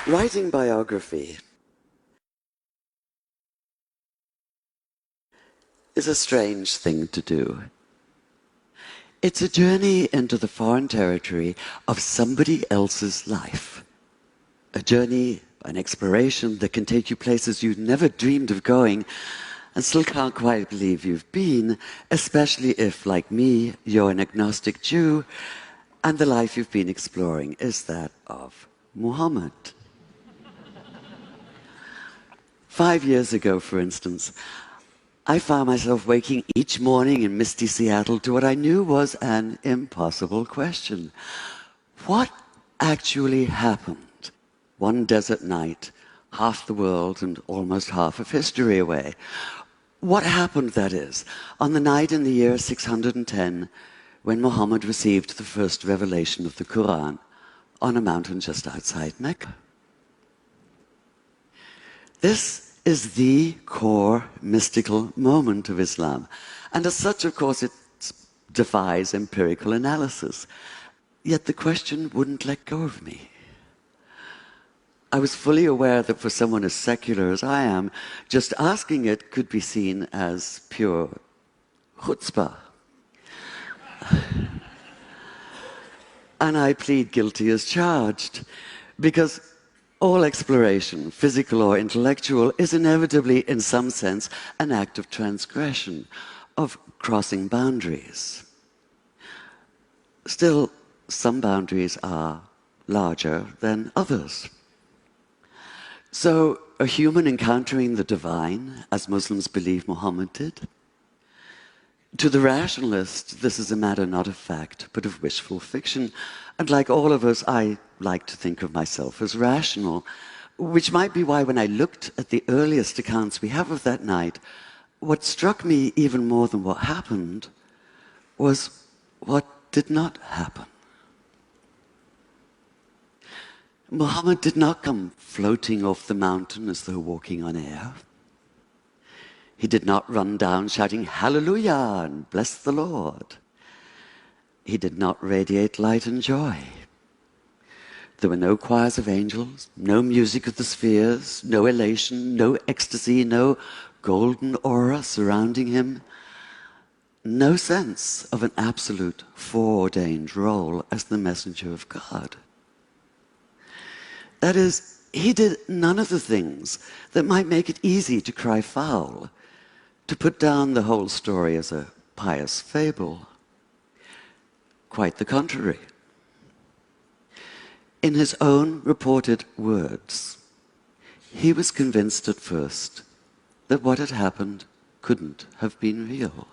Writing biography is a strange thing to do. It's a journey into the foreign territory of somebody else's life. A journey, an exploration that can take you places you'd never dreamed of going and still can't quite believe you've been, especially if, like me, you're an agnostic Jew and the life you've been exploring is that of Muhammad. 5 years ago, for instance, I found myself waking each morning in misty Seattle to what I knew was an impossible question. What actually happened one desert night, half the world and almost half of history away? What happened, that is, on the night in the year 610 when Muhammad received the first revelation of the Quran on a mountain just outside Mecca? This is the core mystical moment of Islam. And as such, of course, it defies empirical analysis. Yet the question wouldn't let go of me. I was fully aware that for someone as secular as I am, just asking it could be seen as pure chutzpah. And I plead guilty as charged, because all exploration, physical or intellectual, is inevitably, in some sense, an act of transgression, of crossing boundaries. Still, some boundaries are larger than others. So, a human encountering the divine, as Muslims believe Muhammad did? To the rationalist, this is a matter not of fact, but of wishful fiction. And like all of us, I like to think of myself as rational, which might be why when I looked at the earliest accounts we have of that night, what struck me even more than what happened was what did not happen. Muhammad did not come floating off the mountain as though walking on air. He did not run down shouting, "Hallelujah," and "Bless the Lord." He did not radiate light and joy. There were no choirs of angels, no music of the spheres, no elation, no ecstasy, no golden aura surrounding him, no sense of an absolute foreordained role as the messenger of God. That is, he did none of the things that might make it easy to cry foul, to put down the whole story as a pious fable. Quite the contrary. In his own reported words, he was convinced at first that what had happened couldn't have been real.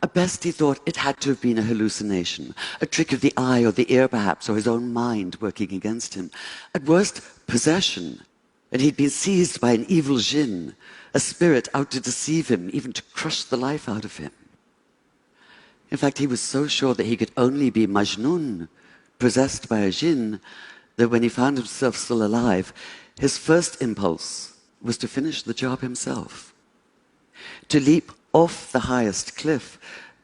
At best, he thought it had to have been a hallucination, a trick of the eye or the ear perhaps, or his own mind working against him. At worst, possession, and he'd been seized by an evil jinn, a spirit out to deceive him, even to crush the life out of him. In fact, he was so sure that he could only be Majnun, possessed by a jinn, that when he found himself still alive, his first impulse was to finish the job himself, to leap off the highest cliff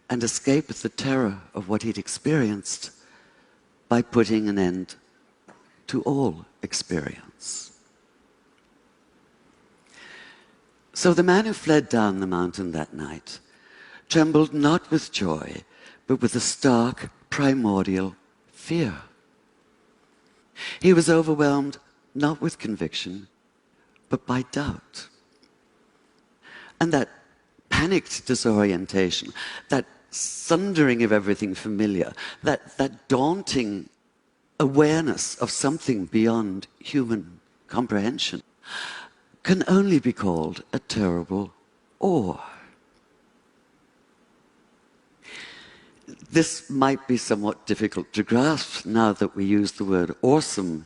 and escape the terror of what he'd experienced by putting an end to all experience. So the man who fled down the mountain that night trembled not with joy, but with a stark, primordial fear. He was overwhelmed not with conviction, but by doubt. And that panicked disorientation, that sundering of everything familiar, that daunting awareness of something beyond human comprehension, can only be called a terrible awe. This might be somewhat difficult to grasp now that we use the word awesome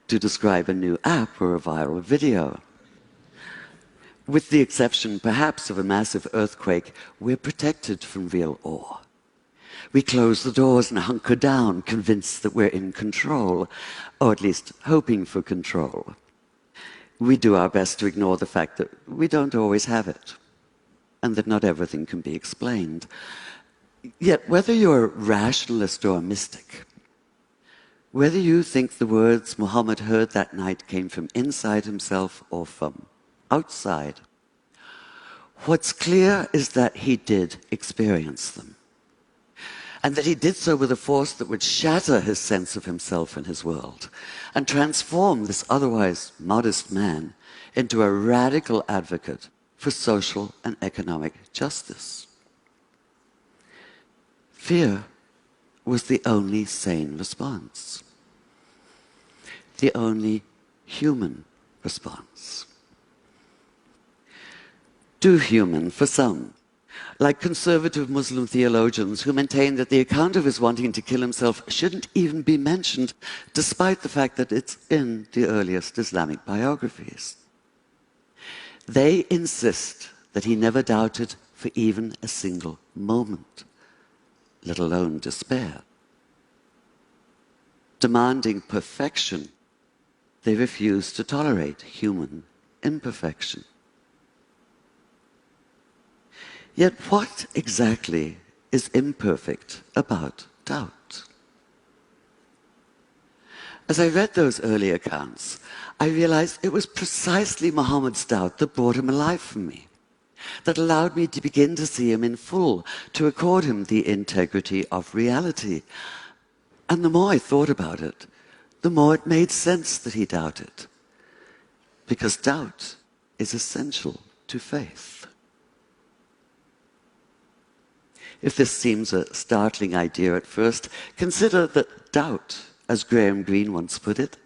to describe a new app or a viral video. With the exception, perhaps, of a massive earthquake, we're protected from real awe. We close the doors and hunker down, convinced that we're in control, or at least hoping for control. We do our best to ignore the fact that we don't always have it, and that not everything can be explained. Yet, whether you're a rationalist or a mystic, whether you think the words Muhammad heard that night came from inside himself or from outside, what's clear is that he did experience them, and that he did so with a force that would shatter his sense of himself and his world, and transform this otherwise modest man into a radical advocate for social and economic justice. Fear was the only sane response, the only human response. Too human for some, like conservative Muslim theologians who maintain that the account of his wanting to kill himself shouldn't even be mentioned, despite the fact that it's in the earliest Islamic biographies. They insist that he never doubted for even a single moment, let alone despair. Demanding perfection, they refuse to tolerate human imperfection. Yet what exactly is imperfect about doubt? As I read those early accounts, I realized it was precisely Muhammad's doubt that brought him alive for me, that allowed me to begin to see him in full, to accord him the integrity of reality. And the more I thought about it, the more it made sense that he doubted, because doubt is essential to faith. If this seems a startling idea at first, consider that doubt, as Graham Greene once put it,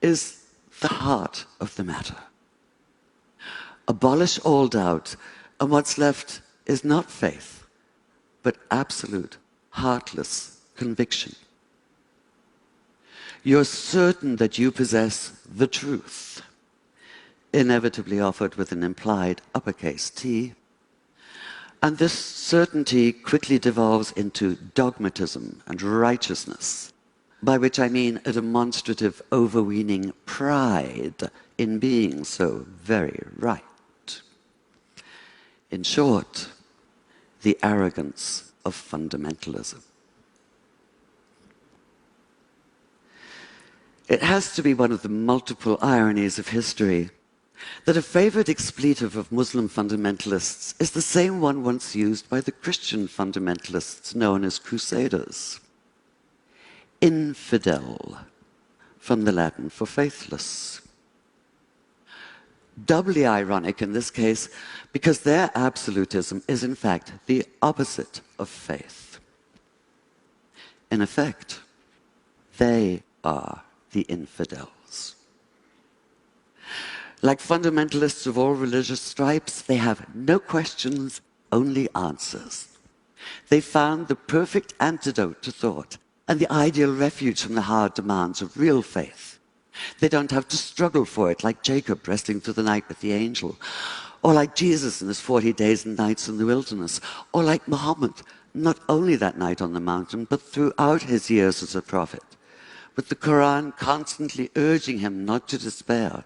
is the heart of the matter. Abolish all doubt, and what's left is not faith, but absolute, heartless conviction. You're certain that you possess the truth, inevitably offered with an implied uppercase T, and this certainty quickly devolves into dogmatism and righteousness, by which I mean a demonstrative, overweening pride in being so very right. In short, the arrogance of fundamentalism. It has to be one of the multiple ironies of history that a favorite expletive of Muslim fundamentalists is the same one once used by the Christian fundamentalists known as Crusaders. Infidel, from the Latin for faithless. Doubly ironic in this case because their absolutism is in fact the opposite of faith. In effect, they are the infidels. Like fundamentalists of all religious stripes, they have no questions, only answers. They found the perfect antidote to thought and the ideal refuge from the hard demands of real faith. They don't have to struggle for it like Jacob wrestling through the night with the angel, or like Jesus in his 40 days and nights in the wilderness, or like Muhammad, not only that night on the mountain, but throughout his years as a prophet, with the Quran constantly urging him not to despair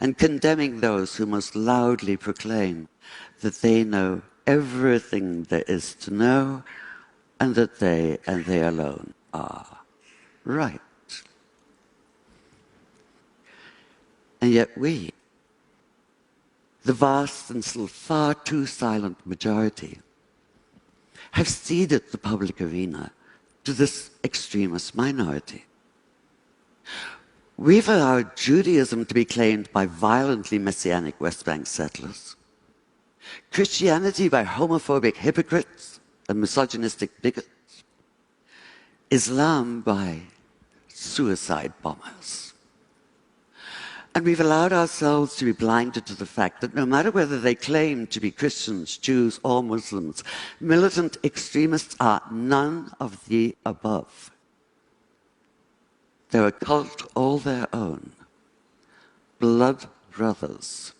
and condemning those who most loudly proclaim that they know everything there is to know and that they and they alone are right. And yet we, the vast and still far too silent majority, have ceded the public arena to this extremist minority. We've allowed Judaism to be claimed by violently messianic West Bank settlers, Christianity by homophobic hypocrites and misogynistic bigots, Islam by suicide bombers. And we've allowed ourselves to be blinded to the fact that no matter whether they claim to be Christians, Jews, or Muslims, militant extremists are none of the above. They're a cult all their own, blood brothers,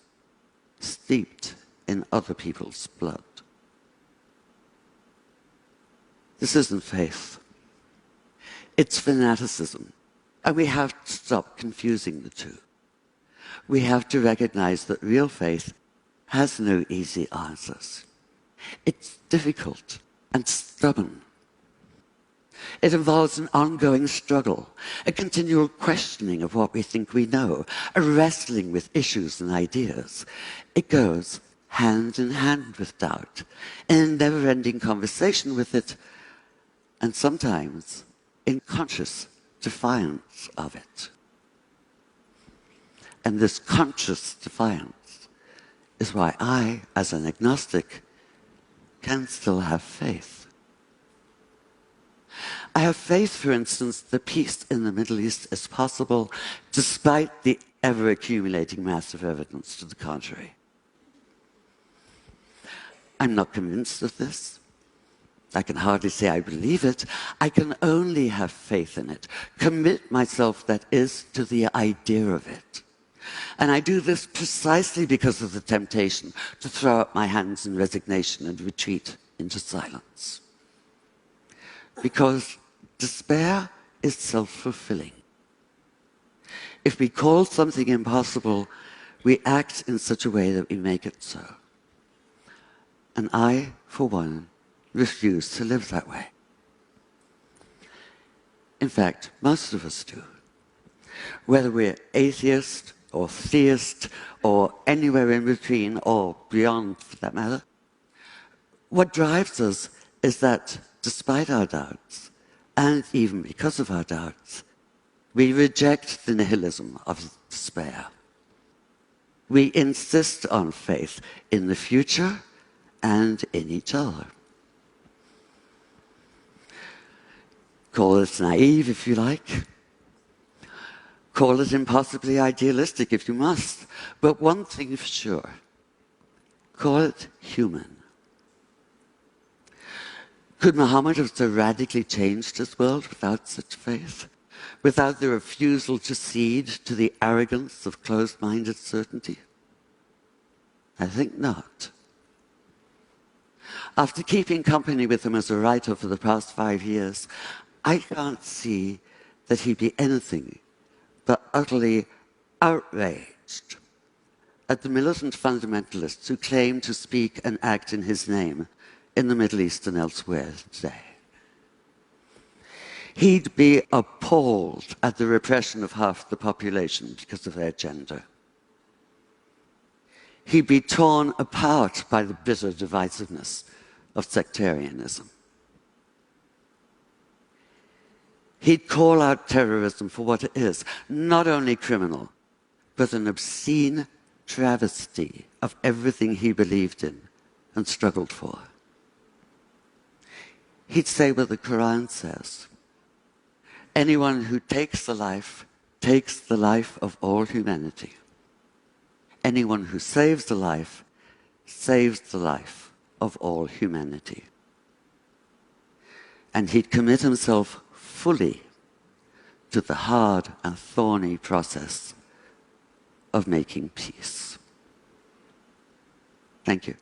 steeped in other people's blood. This isn't faith. It's fanaticism, and we have to stop confusing the two. We have to recognize that real faith has no easy answers. It's difficult and stubborn. It involves an ongoing struggle, a continual questioning of what we think we know, a wrestling with issues and ideas. It goes hand in hand with doubt, in a never-ending conversation with it, and sometimes in conscious defiance of it. And this conscious defiance is why I, as an agnostic, can still have faith. I have faith, for instance, that peace in the Middle East is possible despite the ever-accumulating mass of evidence to the contrary. I'm not convinced of this. I can hardly say I believe it. I can only have faith in it, commit myself, that is, to the idea of it. And I do this precisely because of the temptation to throw up my hands in resignation and retreat into silence. Because despair is self-fulfilling. If we call something impossible, we act in such a way that we make it so. And I, for one, refuse to live that way. In fact, most of us do. Whether we're atheist or theist or anywhere in between or beyond, for that matter, what drives us is that despite our doubts, and even because of our doubts, we reject the nihilism of despair. We insist on faith in the future and in each other. Call it naive if you like. Call it impossibly idealistic if you must. But one thing for sure, call it human. Could Muhammad have so radically changed his world without such faith? Without the refusal to cede to the arrogance of closed-minded certainty? I think not. After keeping company with him as a writer for the past 5 years, I can't see that he'd be anything but utterly outraged at the militant fundamentalists who claim to speak and act in his name in the Middle East and elsewhere today. He'd be appalled at the repression of half the population because of their gender. He'd be torn apart by the bitter divisiveness of sectarianism. He'd call out terrorism for what it is, not only criminal, but an obscene travesty of everything he believed in and struggled for. He'd say what the Quran says: anyone who takes the life of all humanity. Anyone who saves the life of all humanity. And he'd commit himself fully to the hard and thorny process of making peace. Thank you.